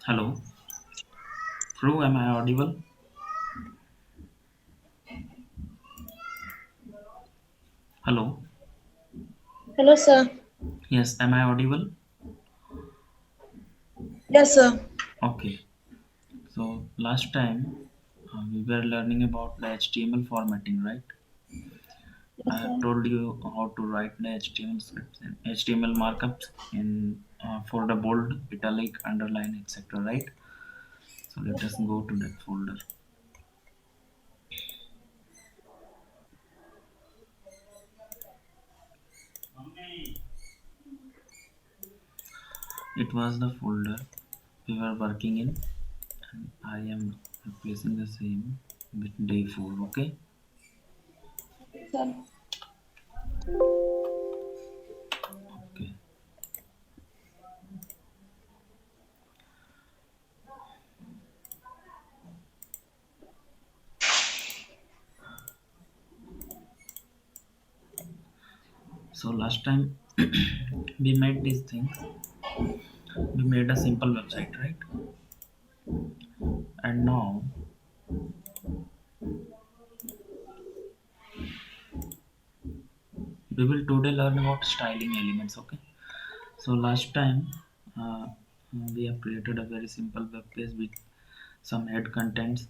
Hello. True, am I audible? Hello. Hello, sir. Yes, am I audible? Yes, sir. Okay. So last time we were learning about the HTML formatting, right? I Yes, have sir. told you how to write the HTML scripts and HTML markups in for the bold, italic, underline, etc. Right? So let us go to that folder. It was the folder we were working in, and I am replacing the same with day 4. Okay. Okay, sir. Okay. So last time we made these things. We made a simple website, right? And now we will today learn about styling elements. Okay. So last time we have created a very simple web page with some head contents,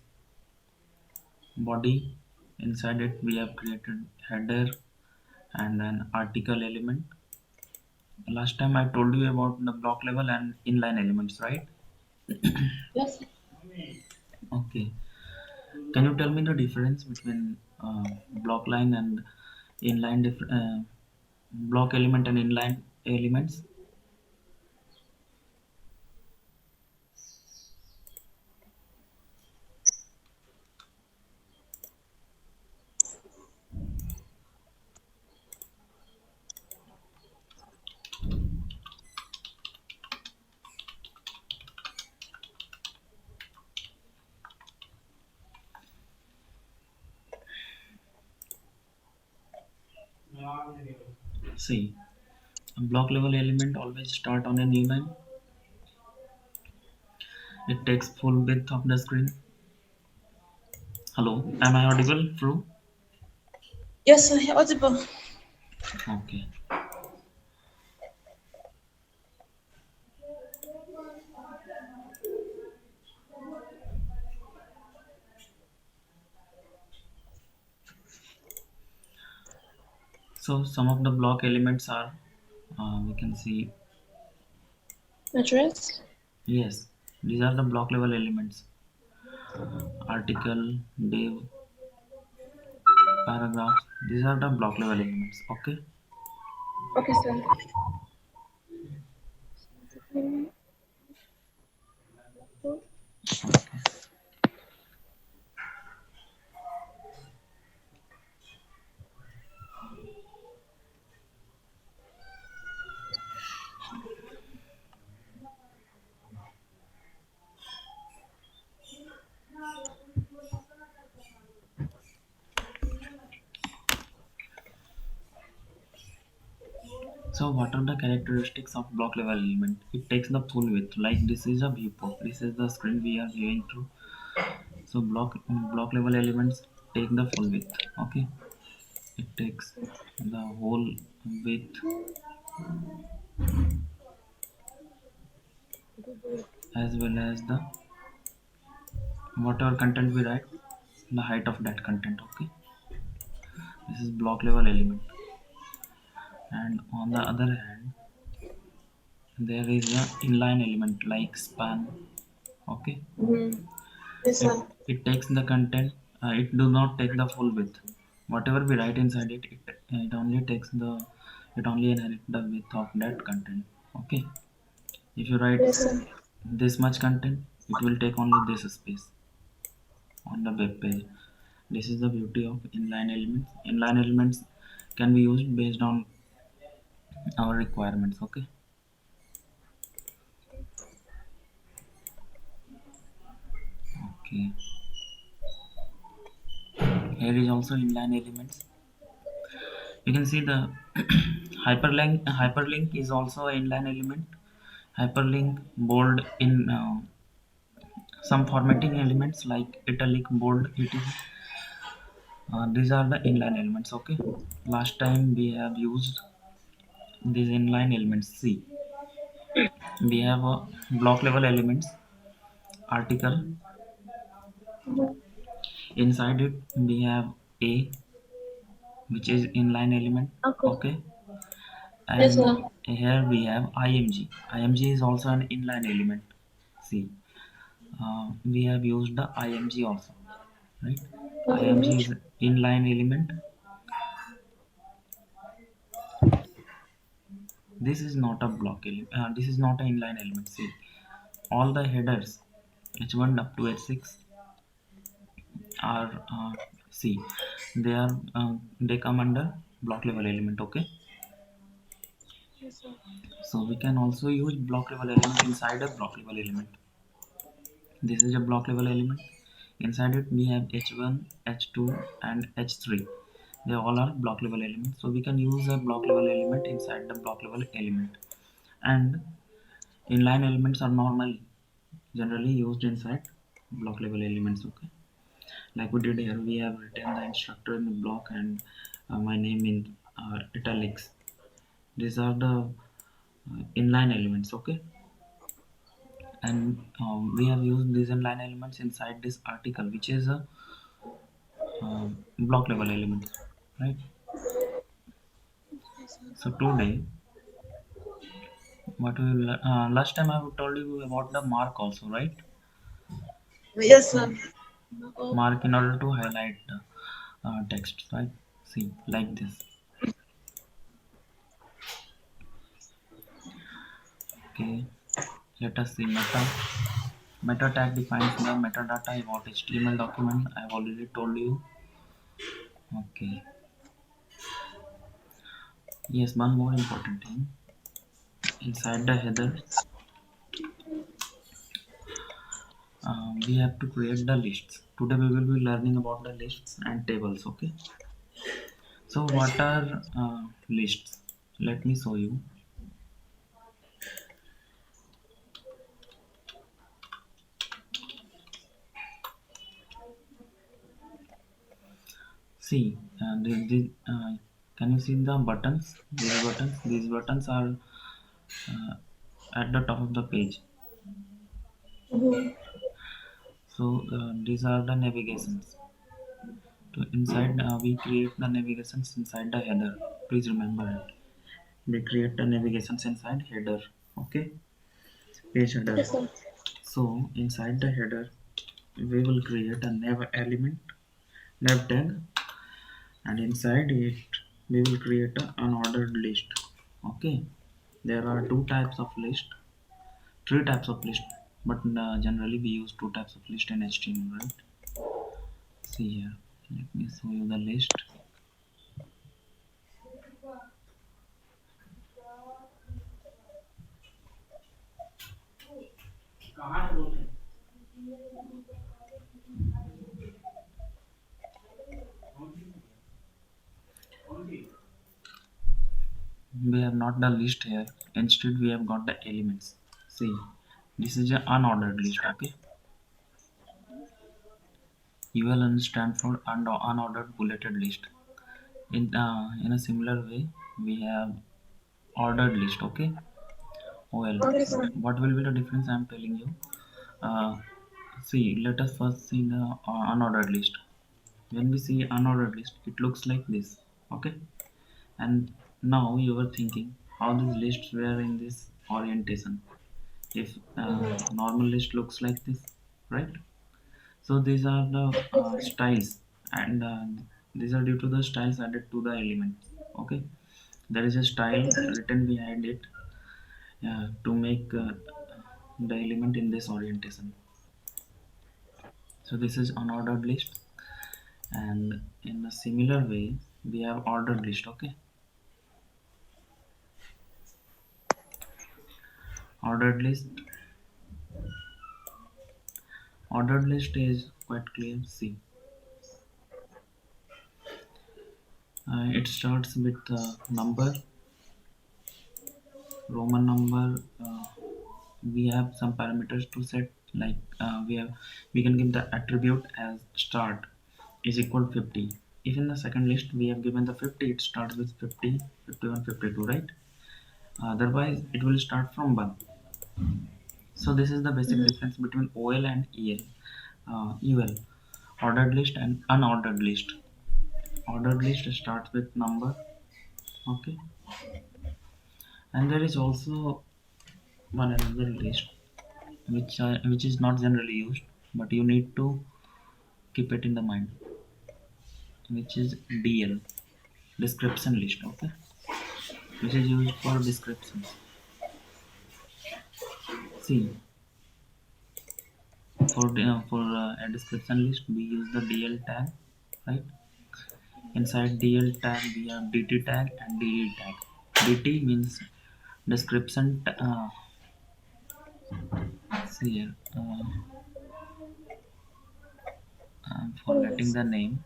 body. Inside it we have created header and an article element. Last time I told you about the block level and inline elements, right? Yes, sir. Okay. Can you tell me the difference between block line and inline block element and inline elements? See, a block level element always start on a new line. It takes full width of the screen. Hello, am I audible? True. Yes, sir. Audible. Okay. So some of the block elements are we can see. Address. Yes, these are the block level elements. Article, div, paragraphs. These are the block level elements. Okay. Okay, sir. Okay. So what are the characteristics of block level element? It takes the full width. Like this is a viewport. This is the screen we are viewing through. So block level elements take the full width. Okay. It takes the whole width as well as the whatever content we write, the height of that content. Okay. This is block level element. And on the other hand, there is a inline element like span. Okay. Mm-hmm. Yes, it sir. it takes the content. It do not take the full width. Whatever we write inside it, it only takes the it only inherit the width of that content. Okay. If you write Yes, sir. this much content, it will take only this space on the web page. This is the beauty of inline elements. Inline elements can be used based on our requirements. Okay. Okay. Here is also inline elements. You can see the hyperlink is also an inline element. Hyperlink bold in Some formatting elements like italic, bold, etc. These are the inline elements. Okay. Last time we have used these inline elements. See, we have a block level elements article. Mhm. Inside it we have a, which is inline element. Okay. Okay. Yes, And sir. here we have img. Img is also an inline element. See, we have used the img also, right? Mhm. Img is inline element. This is not a block element. This is not an inline element. See, all the headers h1 up to h6 are see, they come under block level element. Okay. Yes, sir. So we can also use block level element inside a block level element. This is a block level element. Inside it we have h1, h2 and h3. They all are block level elements. So we can use a block level element inside the block level element. And inline elements are normally generally used inside block level elements. Okay. Like we did here, we have written the instructor in the block and my name in italics. These are the inline elements. Okay. And we have used these inline elements inside this article, which is a block level element, right? Yes, sir. So today, what we will, last time I told you about the mark also, right? Yes, So sir. Oh, mark in order to highlight the text, right? See, like this. Okay, let us see meta. Meta tag defines the metadata about HTML document. I have already told you. Okay. Yes, one more important thing. Inside the header, we have to create the lists. Today we will be learning about the lists and tables. Okay. So what are lists? Let me show you. See, can you see the buttons? These buttons. These buttons are at the top of the page. mhm. So these are the navigations. So inside we create the navigations inside the header. Please remember it. We create the navigations inside header. Okay, page header. Yes, sir. So inside the header, we will create a nav element, nav tag, and inside it we will create an unordered list. Okay, there are two types of list, three types of list, but generally we use two types of list in HTML, right? See here, let me show you the list. We have not the list here, instead we have got the elements. See, this is an unordered list. Okay, ULN stand for unordered bulleted list. In a similar way we have ordered list. Okay, well, Okay, sir. what will be the difference I am telling you. uh, See, let us first see the unordered list. When we see unordered list, it looks like this. Okay, and now you are thinking how these lists were in this orientation if normal list looks like this, right? So these are the styles, and these are due to the styles added to the elements. Okay, there is a style written behind it to make the element in this orientation. So this is unordered list, and in a similar way we have ordered list. Okay, ordered list. Ordered list is quite clear. See, it starts with number, Roman number. We have some parameters to set. Like we can give the attribute as start is equal to 50. If in the second list we have given the 50, it starts with 50, 51, 52, right? Otherwise it will start from 1. So this is the basic difference between OL and UL, ordered list and unordered list. Ordered list starts with number, okay, and there is also one another list which is not generally used, but you need to keep it in the mind, which is DL, description list, okay, which is used for descriptions. See, for a description list we use the DL tag, right? Inside DL tag we have DT tag and DD tag. DT means description. See here, I'm forgetting Yes. the name.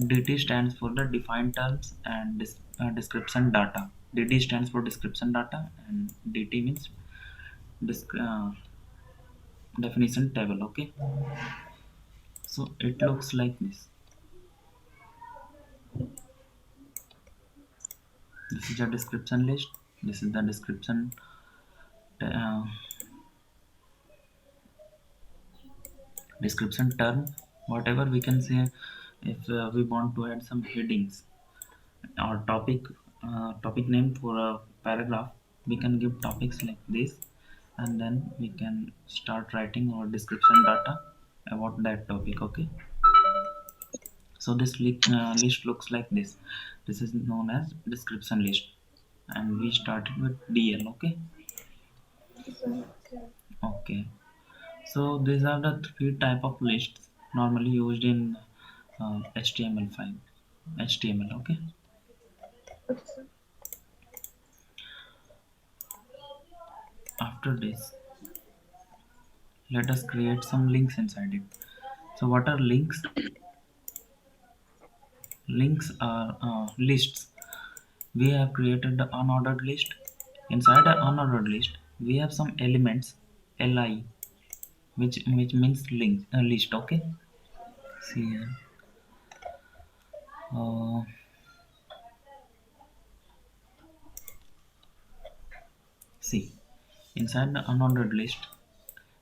DT stands for the defined terms and description data. DD stands for description data, and DT means disc, uh, definition table. Okay, so it looks like this. This is a description list. This is the uh, description term. Whatever we can say, if we want to add some headings or topic name for a paragraph, we can give topics like this, and then we can start writing our description data about that topic. Okay, so this list looks like this. This is known as description list, and we started with DL. Okay. Okay. Okay, so these are the three type of lists normally used in HTML5, HTML. Okay, Okay, sir. after this let us create some links inside it. So what are links? Links are lists. We have created the unordered list. Inside the unordered list we have some elements, li, which means link, list. Okay, see here. uh, See, inside the unordered list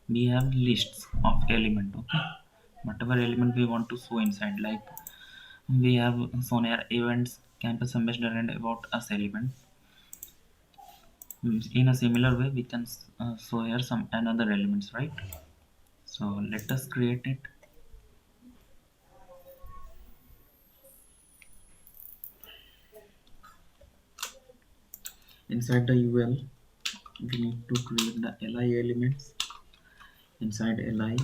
we have lists of element. Okay, whatever element we want to show inside, like we have shown here events, campus ambassador, and about us element. In a similar way we can show here some another elements, right? So let us create it. Inside the UL we need to create the li elements. Inside li,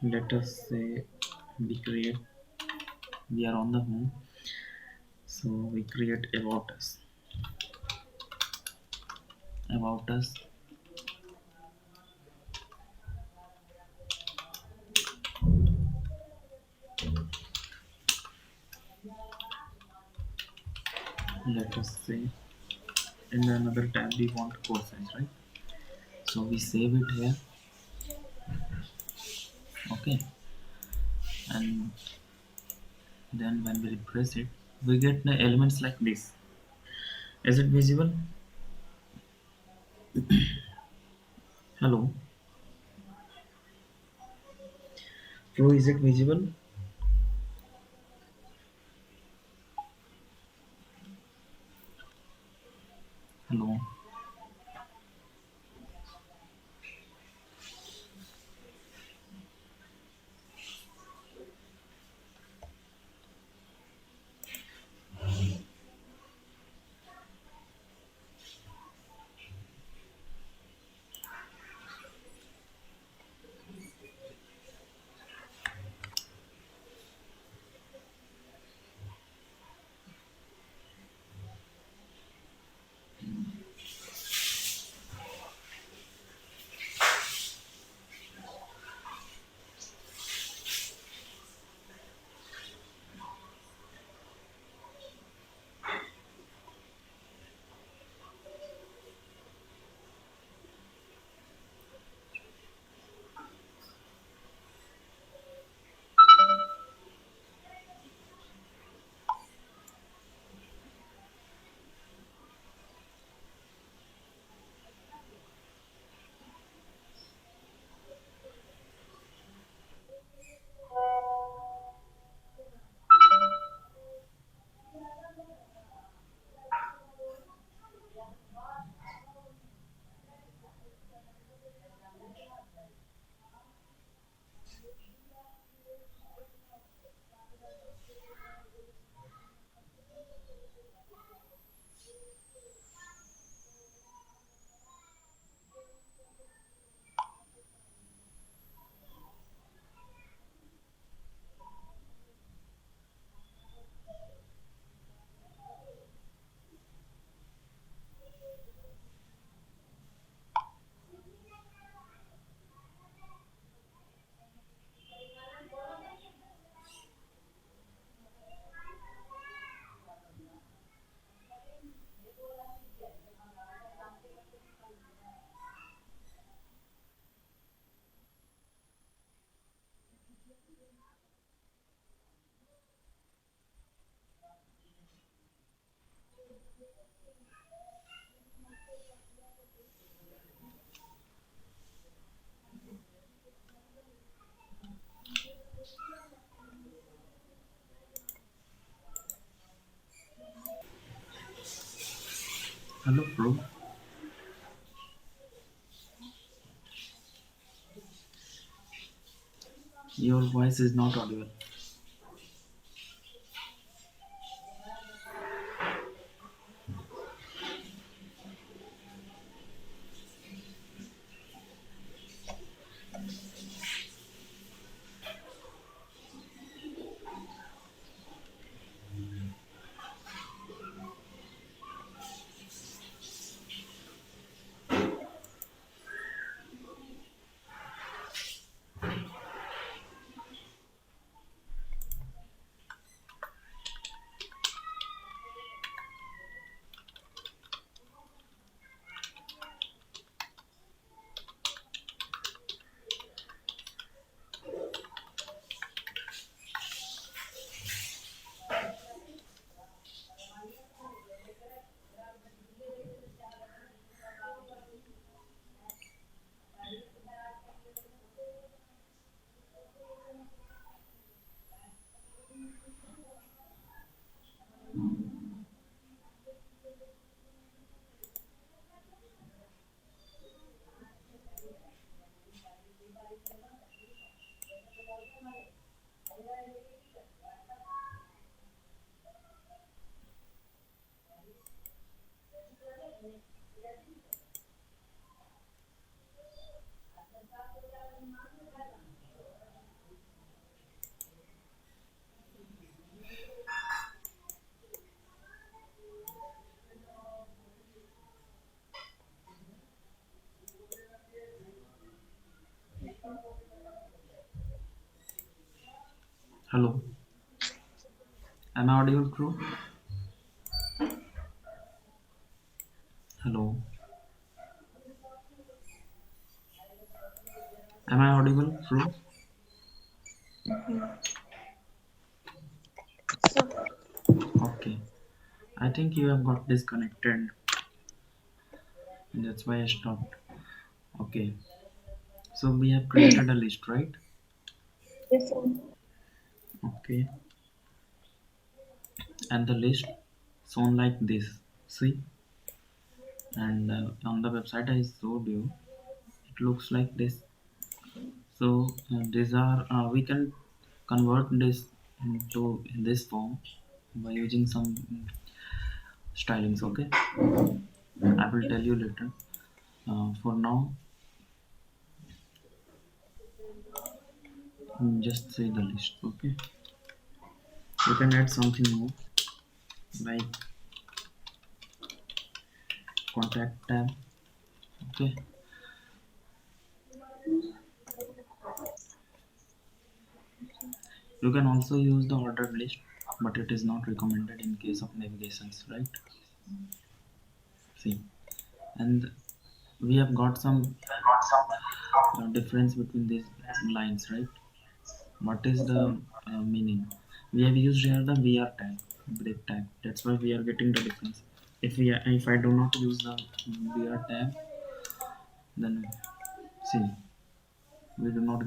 let us say we are on the home, so we create about us. Let us say in another tab we want course size, right? So we save it here. Okay, and then when we refresh it we get the elements like this. Is it visible? Hello, Pro, is it visible? Hello. Hello, bro. Your voice is not audible. Hello. Am I audible, bro? Hello. Am I audible, bro? So, Okay. I think you have got disconnected, and that's why I stopped. Okay. So we have created a list, right? yes, sir. Okay. And the list sound like this. See? And on the website I showed you, it looks like this. So these are we can convert this into in this form by using some stylings. Okay, I will tell you later. For now, just say the list. Okay, you can add something more like contact tab. Okay, you can also use the ordered list, but it is not recommended in case of navigations, right? See, and we have got some difference between these lines, right? What is Yes, the sir. meaning? We have used here the VR tag, break tag. That's why we are getting the difference. If I do not use the VR tag, then see, we do not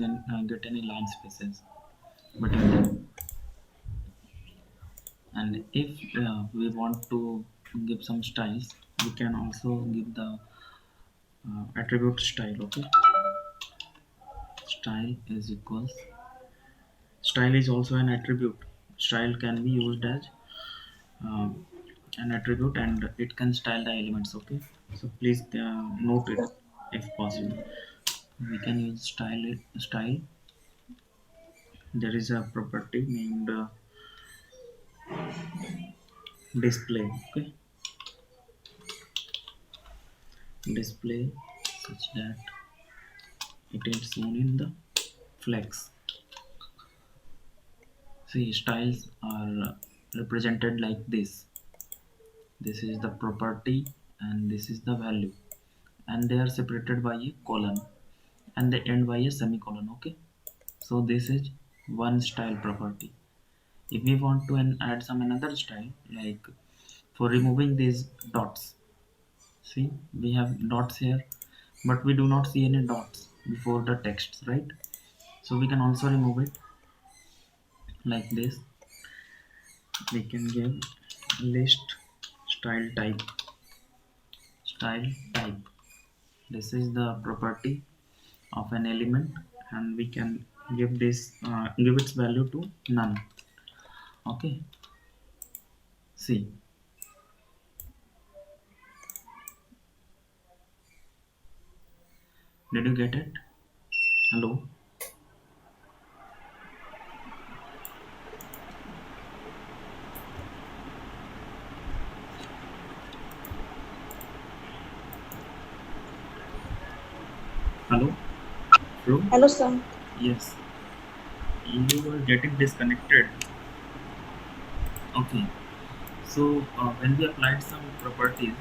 get any line spaces. But in the, and if we want to give some styles, we can also give the attribute style. Okay, style is equals style is also an attribute. Style can be used as um, an attribute and it can style the elements. Okay, so please note it if possible. We can use style. There is a property named display. Okay, display such that it is shown in the flex. See, styles are represented like this. This is the property and this is the value, and they are separated by a colon and they end by a semicolon. Okay, so this is one style property. If we want to add some another style, like for removing these dots, see we have dots here, but we do not see any dots before the text, right? So we can also remove it like this. We can give list style type. This is the property of an element, and we can give its value to none. Okay, see, did you get it? Hello, hello, hello. Hello, sir. Yes, you were getting disconnected. Okay, so when we applied some properties,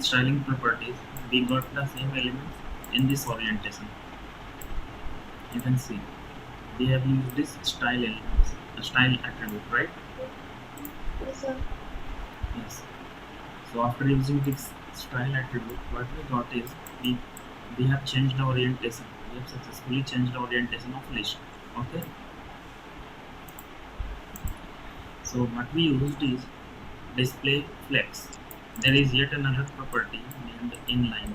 styling properties, we got the same elements in this orientation. You can see we have used this style elements, a style attribute, right? Yes, sir. Yes. So after using this style attribute, what we got is we we have changed the orientation. We have successfully changed the orientation of list. Okay. So what we used is display flex. There is yet another property named inline.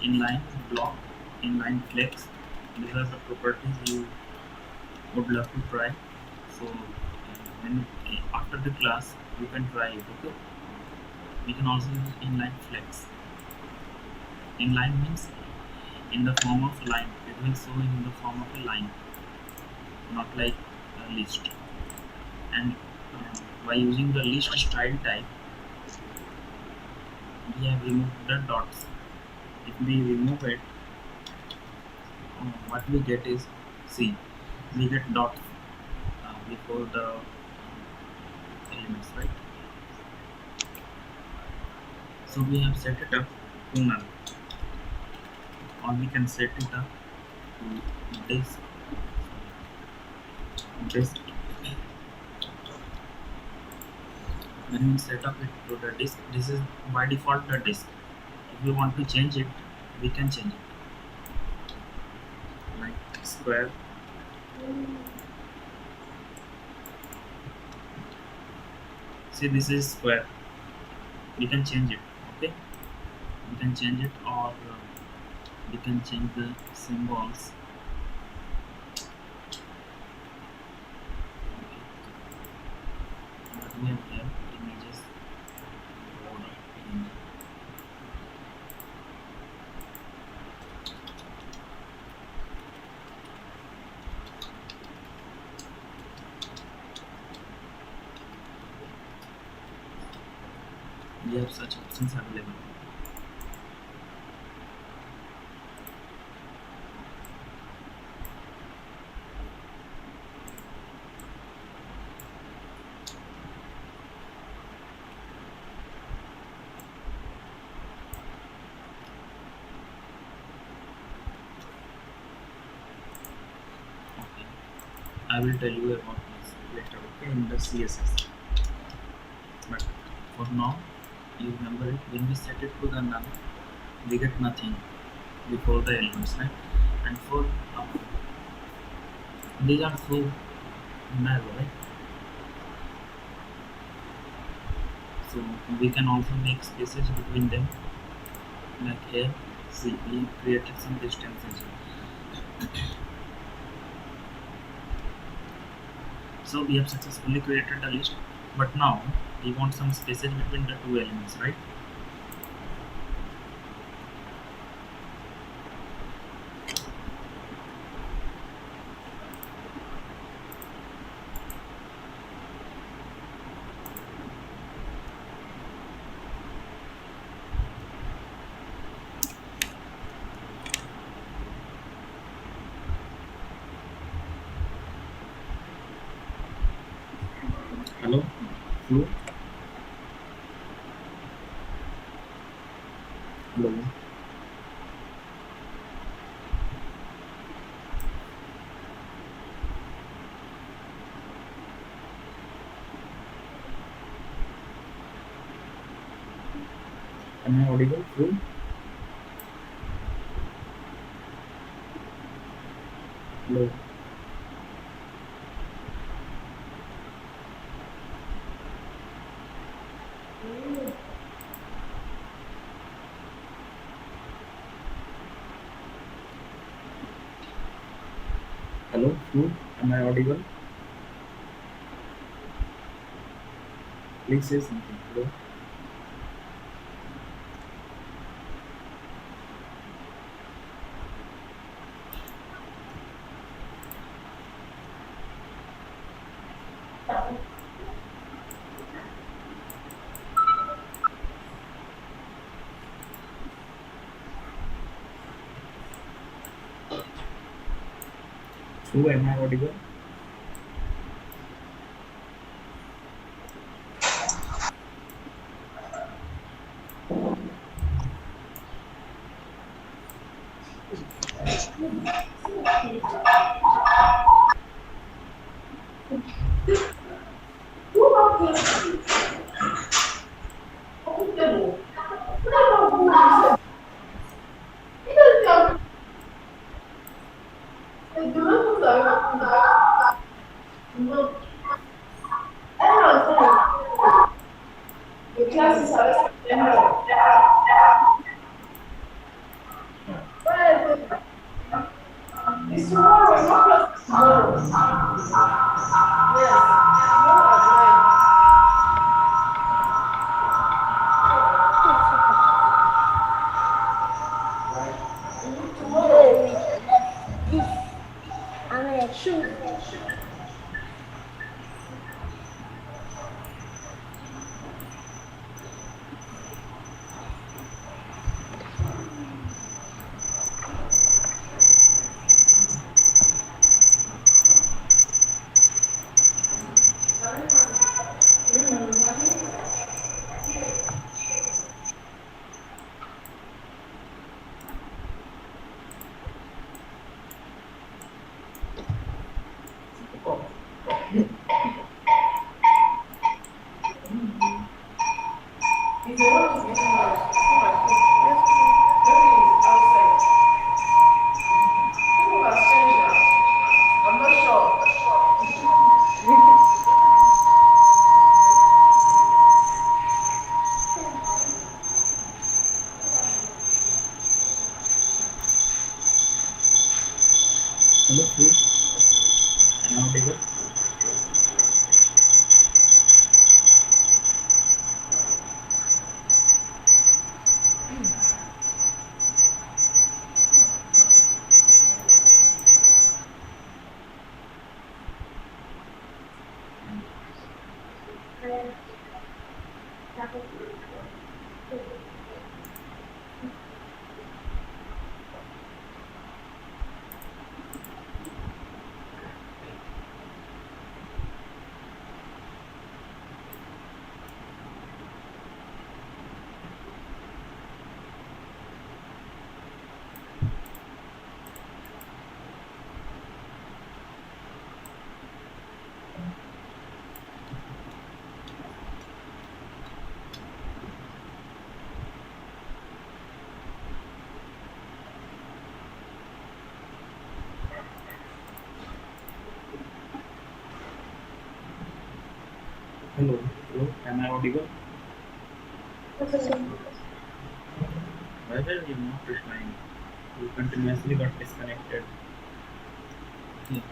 Inline block, inline flex. These are the properties you would love to try. So when after the class you can try it. Okay. We can also use inline flex. Inline means in the form of line. It will show in the form of a line, not like a list. And by using the list style type, we have removed the dots. If we remove it, what we get is, see, we get dots before the elements, right? So we have set it up to null, or we can set it up to disk. When we set up it to the disk, this is by default the disk. If we want to change it, we can change it like square. See, this is square. We can change it. Okay, we can change it, or we can change the symbols. What we have here, images, order, image. We have such options available. Okay, I will tell you about this later. Okay, in the CSS. But for now, you remember it, when we set it to the null, we get nothing before the elements, right? And for these are so narrow, right? So we can also make spaces between them, like here. See, we created some distances. So we have successfully created the list, but now we want some spaces between the two elements, right? Hello, Flu. Hello. Am I audible? Flu. Hello. Hello, Flu. Am I audible? Please say something. Hello. Flu. Am I audible? Hello, Flu. Am I audible? Hello, hello. Am I audible? Why were you not replying? You continuously got disconnected. Okay.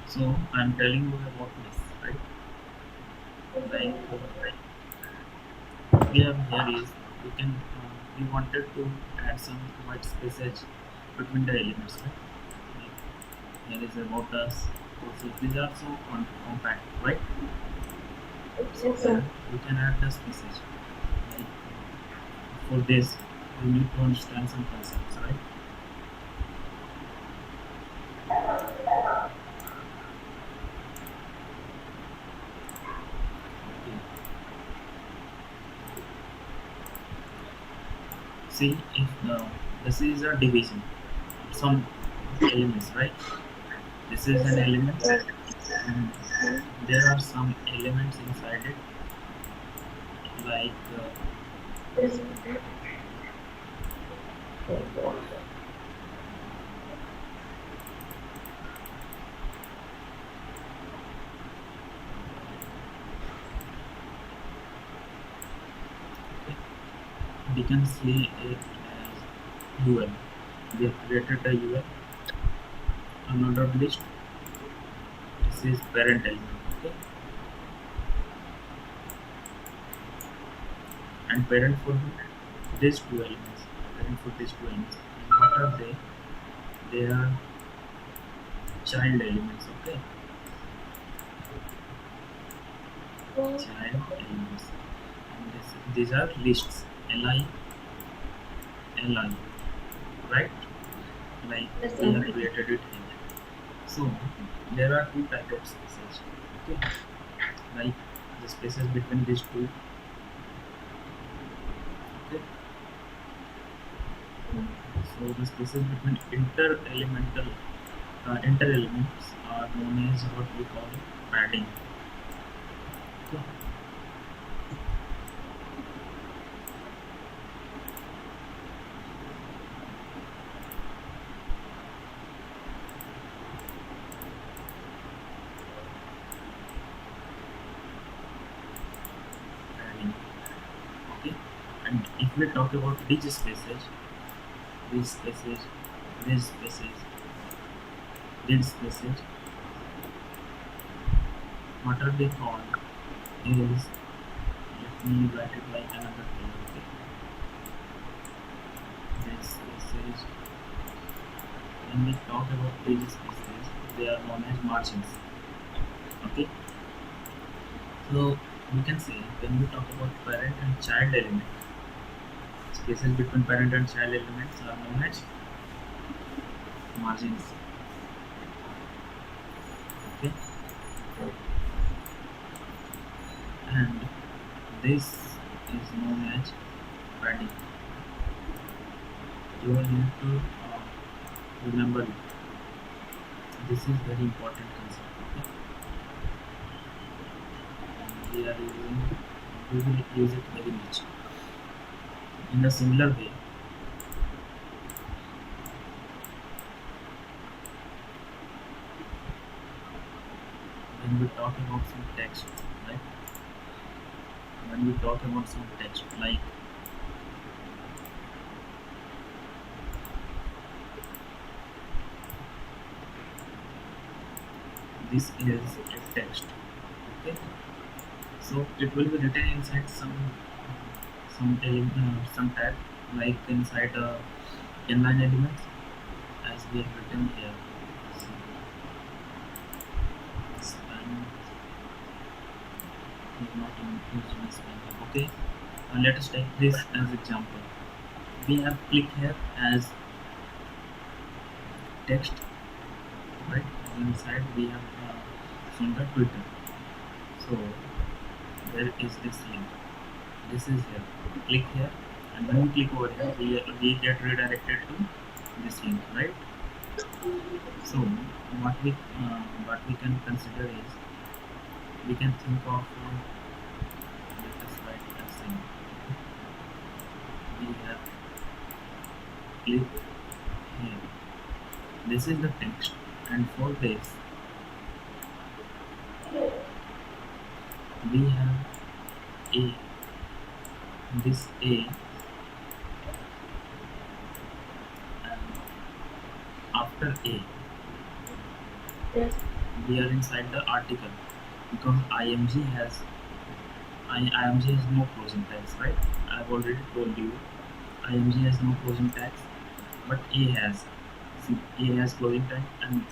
So I'm telling you about this, right? Like we have here is we can we wanted to add some white spaces between the elements, right? Like here is about us. Also, these are so compact, right? So Yes, here sir. we can add the spaces. Like for this, we need to understand some concepts, right? Okay. See if this is a division, some elements, right? This is Yes, an sir. element, Yes. and there are some elements inside it, like Yes. we can say it as UL. We have created a UL, unordered list. This is parent element, okay, and parent for these two elements. Parent for these two elements. And what are they? They are child elements, okay, child elements. And these are lists, li, right? Like Yes, we sir. have created it here. So there are two type of spaces, okay, like the spaces between these two, okay. So the spaces between inter elements are known as what we call padding, okay. Padding, okay. And if we talk about these spaces, these spaces, these spaces, what are they called? Is let me write it like another thing, okay. These spaces, when we talk about these spaces, they are known as margins, okay. So we can say when we talk about parent and child element, spaces between parent and child elements are known as margins, okay. And this is known as padding. You will need to remember it. This is very important concept, okay. And we will use it very much. In a similar way, when we talk about some text, right? When we talk about some text, like this is a text, okay. So it will be written inside some tag, like inside inline elements, as we have written here. So, span is not used in span. Okay, let us take this as example. We have click here as text, right? Inside we have shown the Twitter. So there is this link. This is here. Click here, and when we click over here, we get redirected to this link, right? So what we can consider is we can think of let us write as in we have click here, This is the text, and for this we have a. This a, and after a Yes. we are inside the article, because IMG has no closing tags, right? I've already told you IMG has no closing tags, but A has. See, A has closing tag, and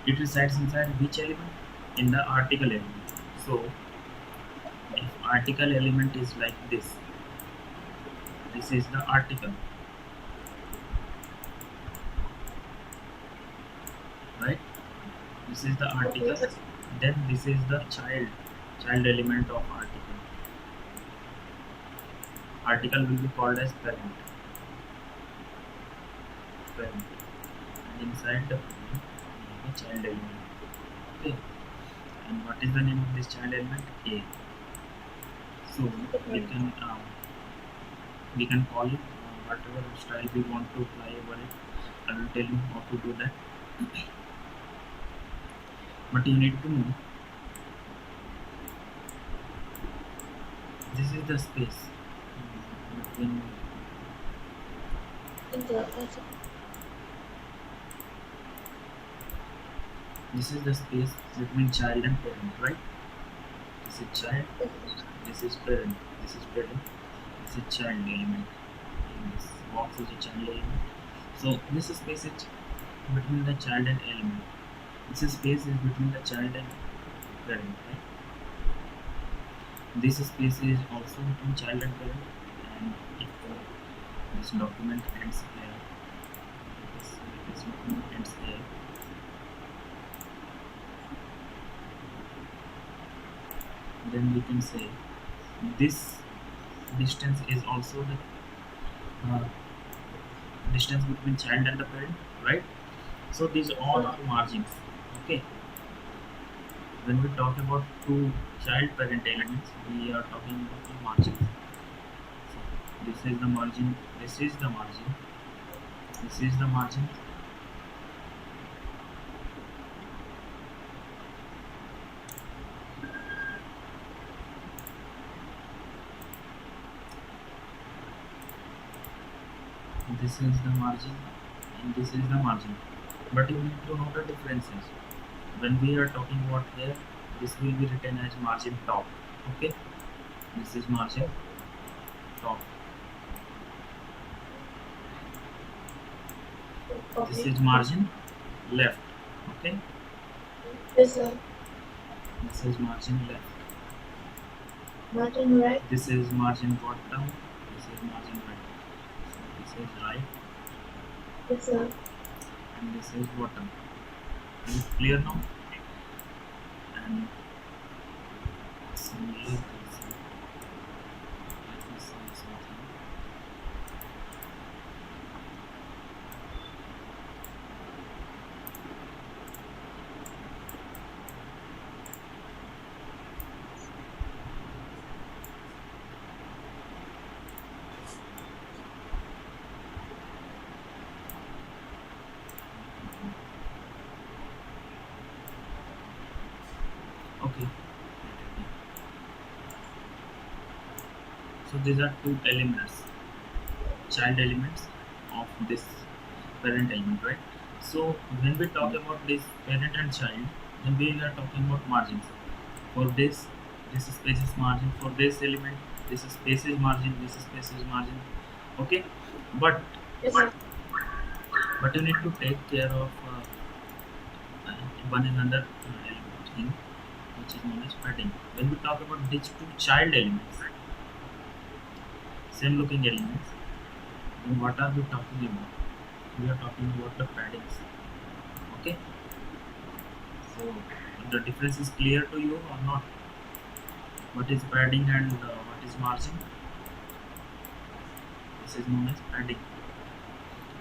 it resides inside which element? In the article element. So if article element is like this is the article, right? This is the Okay. article. Then this is the child element of article. Article will be called as parent, and inside the parent we have a child element. Okay, and what is the name of this child element? A. So we Okay. can we can call it whatever style we want to apply over it. I will tell you how to do that. But you need to know this is the space between. In the also. This is the space between child and parent, right? This is child, this is parent, this is parent, this is child element. And this box is a child element. So this space is between the child and element. This space is between the child and parent, right? This space is also between child and parent. And if this document ends here, this document ends here, then we can say this distance is also the uh, distance between child and the parent, right? So these all are margins. Okay, when we talk about two child parent elements, we are talking about the margins. So this is the margin, this is the margin, this is the margin, this is the margin, and this is the margin. But you need to know the differences. When we are talking about here, this will be written as margin top. Okay, this is margin top. This Okay. is margin left. Okay, Yes, sir. this is margin left. Martin, right? This is margin bottom. This is margin right. So this is right, Yes, sir. and this is bottom. Is it clear now? And similar this. Let me see something. Okay. So these are two elements, child elements of this parent element, right? So when we talk about this parent and child, then we are talking about margins. For this space is margin. For this element, this space is margin. This space is margin. Okay, but Yes, sir. but you need to take care of one another thing, which is known as padding. When we talk about these two child elements, same looking elements, then what are we talking about? We are talking about the paddings. Okay, so the difference is clear to you or not? What is padding and what is margin? This is known as padding.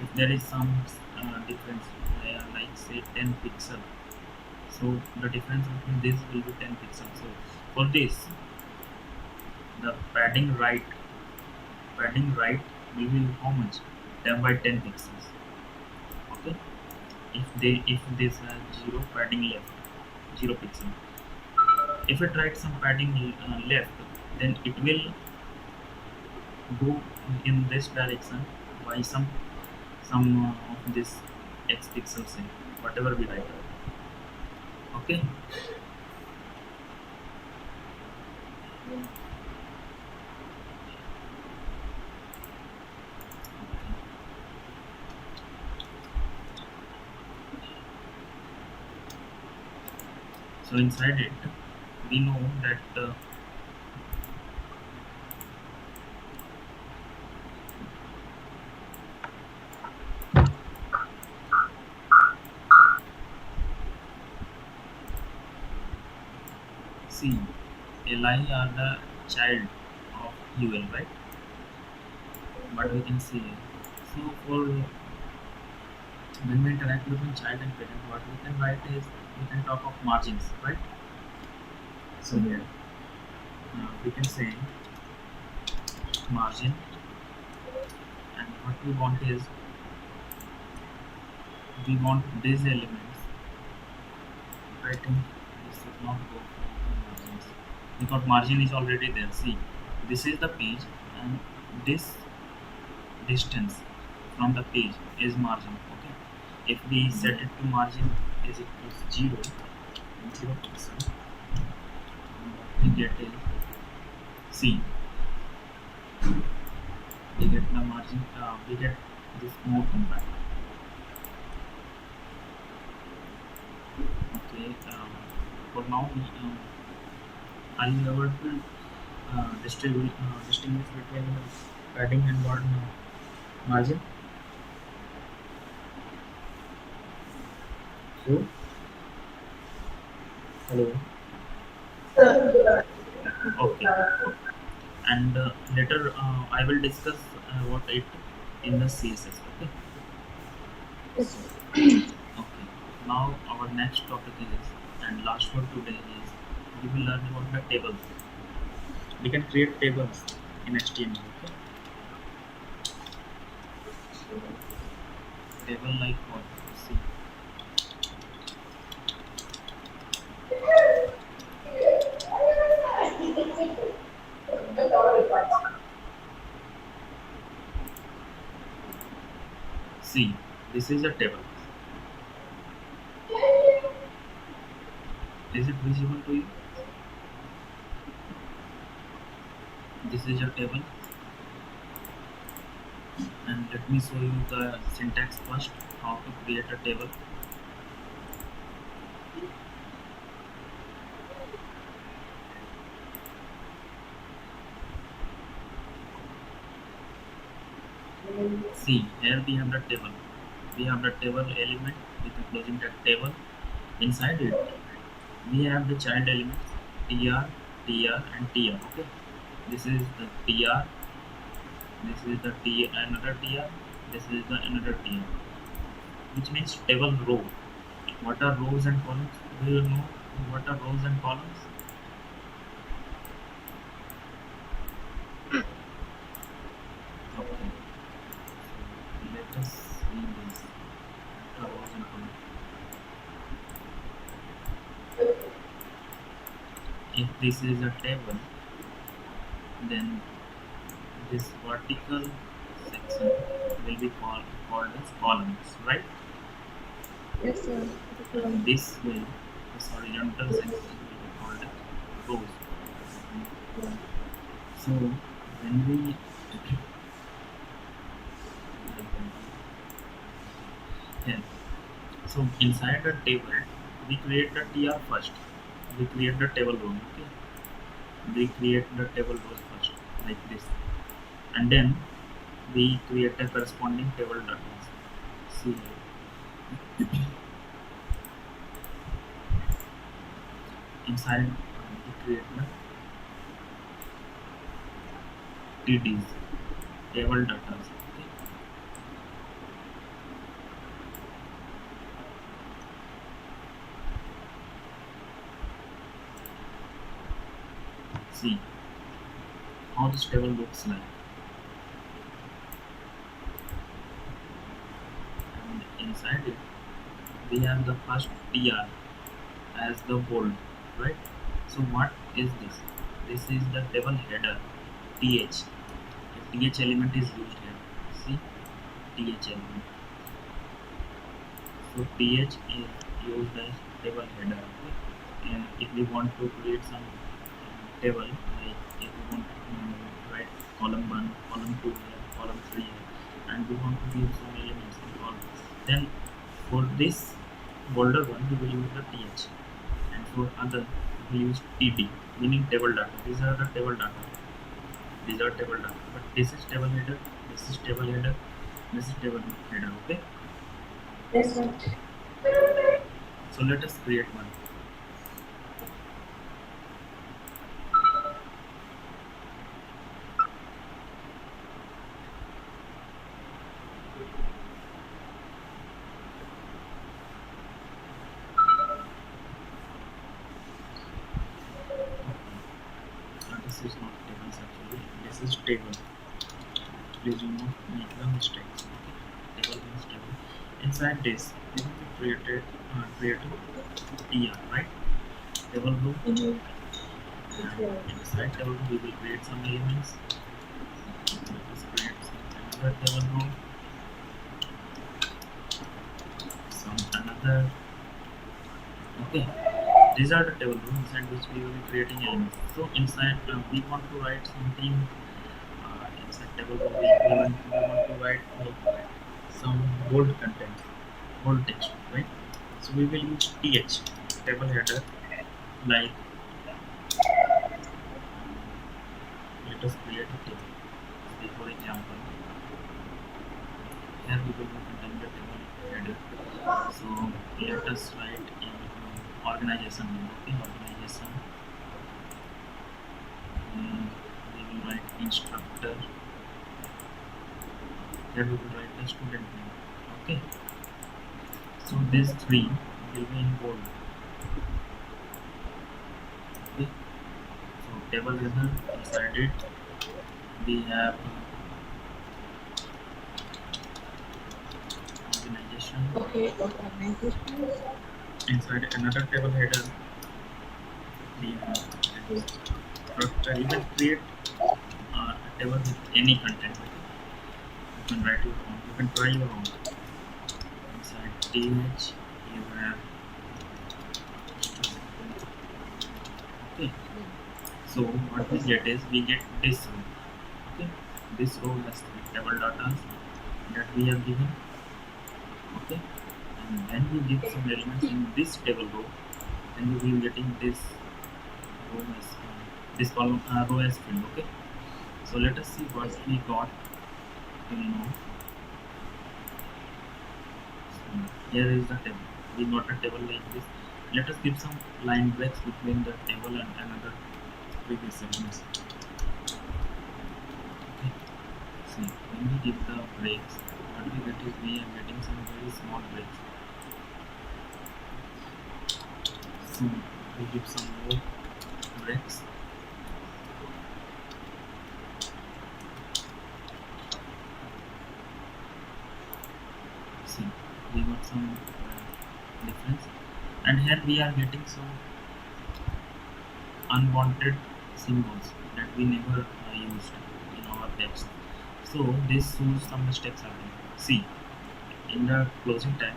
If there is some difference, like say 10 pixel, so the difference between this will be 10 pixels. So for this, the padding right will be how much? 10 by 10 pixels. Okay, if this has zero padding left, zero pixel. If it writes some padding left, then it will go in this direction by some of this x pixels in whatever we write. Okay. So inside it, we know that C, Li are the child of UL, right? But we can say, so for when we interact between child and parent, what we can write is we can talk of margins, right? So here we can say margin, and what we want is we want these elements. I think this should not go for the margins because margin is already there. See, this is the page, and this distance from the page is margin. Okay, if we set it to margin is equals 0 and 0%, we get is C. We get the margin. We get this more compact. Okay. For now, are you able to distinguish between padding and what margin? So, hello. Okay. And later I will discuss what it in the CSS. Okay. Yes, sir. Okay. Now our next topic is and last for today is we will learn about the tables. We can create tables in HTML. Okay. Table like what? See. See. This is a table. Is it visible to you? This is your table, and let me show you the syntax first. How to create a table. See, here we have the table. We have the table element with the closing tag table. Inside it, we have the child elements tr, tr, and tr. Okay, this is the tr. This is the t another tr. This is the another tr, which means table row. What are rows and columns? Do you know what are rows and columns? Okay, so let us see this. What are rows and columns? If this is a table, then this vertical section will be called as columns, right? Yes, sir. And this will, this horizontal section will be called as rows. So when we yeah, so inside the table, we create the tr first. We create the table row. Okay, we create the table rows first, like this, and then we create a corresponding table data. See, inside we create the TDs, table data. Okay. See how this table looks like, and inside it we have the first tr as the bold, right? So what is this? This is the table header, th. A th element is used here. See, th element. So th is used as table header. Okay? And if we want to create some table, like if we want to write column 1, column 2 here, column 3 here, and we want to give some elements in column, then for this bolder one we will use the th, and for other we will use td, meaning table data. These are the table data. These are table data. But this is table header, this is table header, this is table header. Okay. Yes, sir. So let us create one. This is not tables actually. This is table. Please do not make the mistakes. Okay. Table means table. Inside this, we will be create a tr, right? Table row. Mm-hmm. And inside table row, we will create some elements. Let us create some another table row, some another. Okay. These are the table rows inside which we will be creating elements. So inside we want to write something inside table row. We want to write some bold content, bold text, right? So we will use th table header. Like let us create a table. Say for example, here we will be containing the table header. So let us write in organization name. Okay, organization. We will write instructor. Here we will write the student name. Okay. So these three will be in bold. Okay. So table header, inside it we have organization. Okay, organization. Inside another table header we have structure. You can create a table with any content. Okay? You can write your own. You can try your own. Inside th you have okay. So what we get is we get this row. Okay, this row has three table data that we have given. Okay, and when we give some elements in this table row, then we will be getting this row as this column row as field. Okay, so let us see what we got till now. So here is the table. We got a table like this. Let us give some line breaks between the table and another previous elements. Okay. See, when we give the breaks, what we get is we are getting some very small breaks. So we give some more breaks. See, we got some difference, and here we are getting some unwanted symbols that we never used in our text. So this shows some mistakes are there. See, in the closing tag,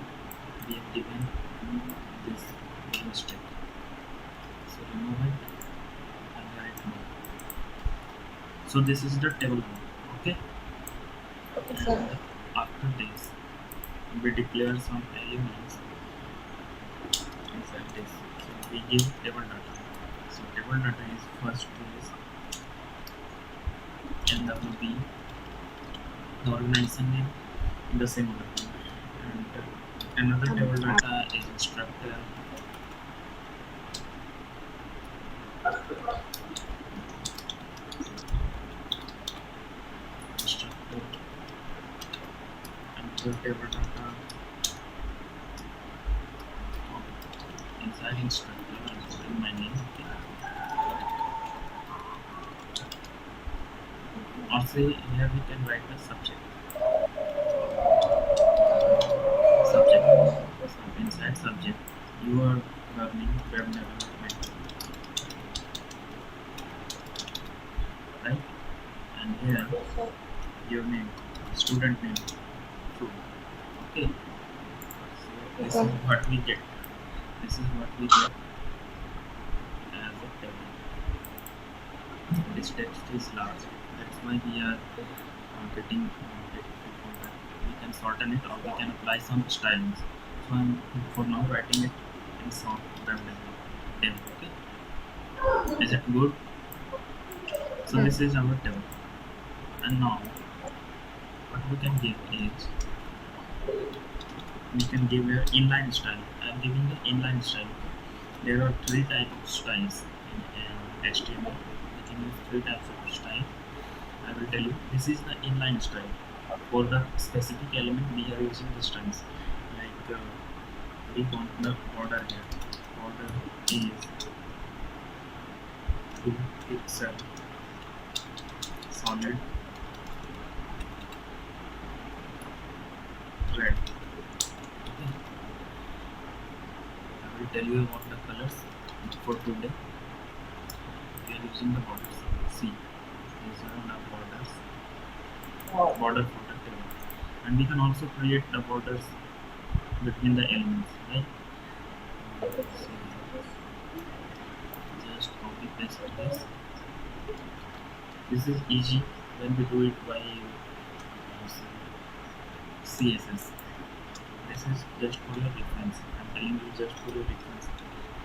we have given this mistake. So remove it and write no. So this is the table one. Okay. Okay, sir. And after this, we declare some elements inside this. So we give table data. So table data is first is MWB, the organization name, the symbol. And another table data is instructor, instructor, another table data inside instructor. I'm putting my name. Okay. Or say here we can write the subject. So inside subject, you are learning web development, right? And here Yes, sir. your name, student name, true. Okay. So Yes, this is sir. what we get. This is what we get as a table. This text is large. That's why we are getting people that we can shorten it or we can apply some stylings. So I'm for now writing it in short web development. Okay. Is it good? So Hmm. this is our table. And now what we can give is we can give an inline style. I'm giving the inline style. Okay? There are three types of styles in HTML. We can use three types of style. I will tell you. This is the inline style. For the specific element, we are using the styles. Like we want the border here. Border is 2 pixel solid red. Okay. I will tell you about the colors for today. We are using the borders. See, these are the borders. Wow. Border for the table. And we can also create the borders between the elements, right? Okay, So sir. just copy paste this. This is easy when we do it by CSS. This is just for your reference. I'm telling you just for your reference.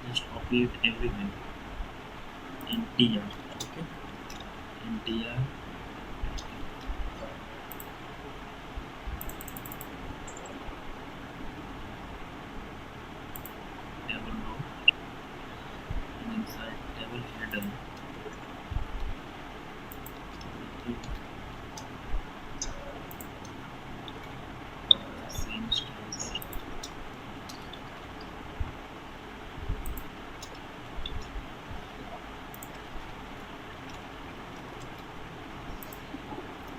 Just copy it everywhere in TR. Okay? In TR, table row, and inside table header, we keep the same styles.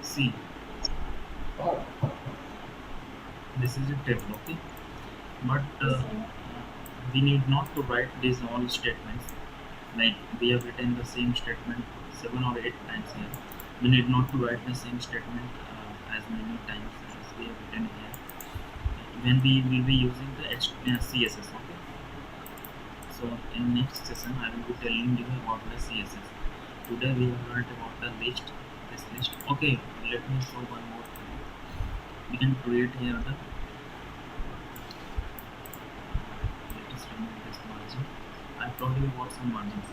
See, this is a table, okay? But Yes, sir. we need not to write these all statements. Like we have written the same statement 7 or 8 times here. We need not to write the same statement as many times as we have written here. When we will be using the CSS. Okay. So in next session, I will be telling you about the CSS. Today we have learned about the list. This list. Okay. Let me show one more thing. We can create here the. Let us remove this margin. I told you about some margins.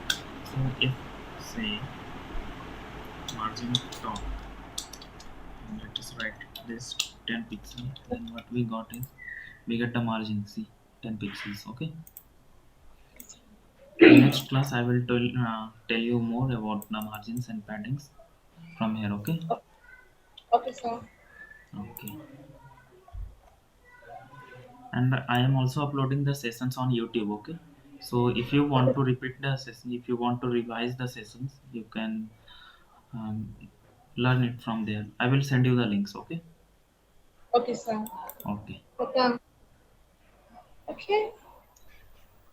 So if say margin top, and let us write this 10 pixel, then what we got is we get the margin. See, 10 pixels. Okay. In next class, I will tell you more about the margins and paddings from here. Okay. Okay, sir. Okay. And I am also uploading the sessions on YouTube. Okay. So if you want to repeat the session, if you want to revise the sessions, you can um, learn it from there. I will send you the links. Okay. Okay, sir. Okay. Okay. Okay.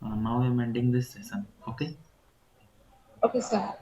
Now I'm ending this session. Okay. Okay, sir.